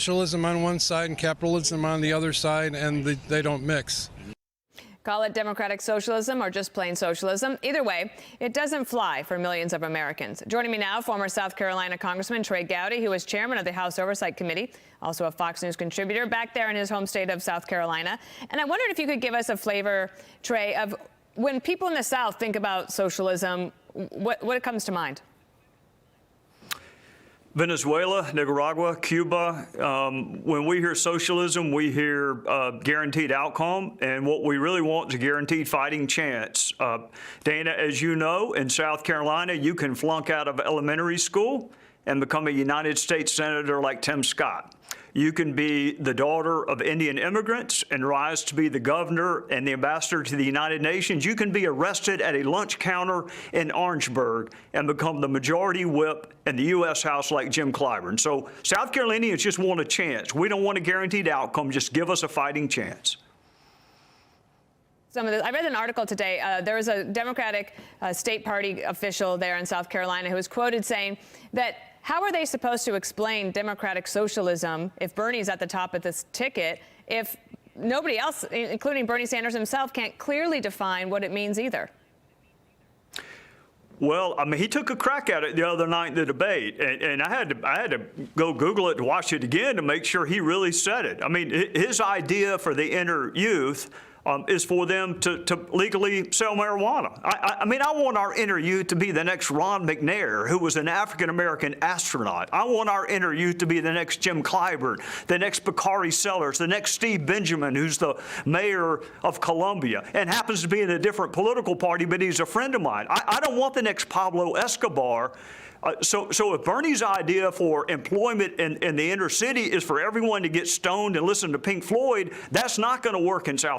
Socialism on one side and capitalism on the other side, and they don't mix. Call it democratic socialism or just plain socialism. Either way, it doesn't fly for millions of Americans. Joining me now, former South Carolina Congressman Trey Gowdy, who is chairman of the House Oversight Committee, also a Fox News contributor back there in his home state of South Carolina. And I wondered if you could give us a flavor, Trey, of when people in the South think about socialism, what comes to mind? Venezuela, Nicaragua, Cuba. When we hear socialism, we hear guaranteed outcome, and what we really want is a guaranteed fighting chance. Dana, as you know, in South Carolina, you can flunk out of elementary school and become a United States Senator like Tim Scott. You can be the daughter of Indian immigrants and rise to be the governor and the ambassador to the United Nations. You can be arrested at a lunch counter in Orangeburg and become the majority whip in the U.S. House like Jim Clyburn. So South Carolinians just want a chance. We don't want a guaranteed outcome. Just give us a fighting chance. I read an article today. There was a Democratic state party official there in South Carolina who was quoted saying that how are they supposed to explain democratic socialism if Bernie's at the top of this ticket, if nobody else, including Bernie Sanders himself, can't clearly define what it means either? Well, I mean, he took a crack at it the other night in the debate, and I had to go Google it to watch it again to make sure he really said it. I mean, his idea for the inner youth is for them to legally sell marijuana. I mean, I want our inner youth to be the next Ron McNair, who was an African-American astronaut. I want our inner youth to be the next Jim Clyburn, the next Bakari Sellers, the next Steve Benjamin, who's the mayor of Columbia and happens to be in a different political party, but he's a friend of mine. I don't want the next Pablo Escobar. So if Bernie's idea for employment in the inner city is for everyone to get stoned and listen to Pink Floyd, that's not going to work in South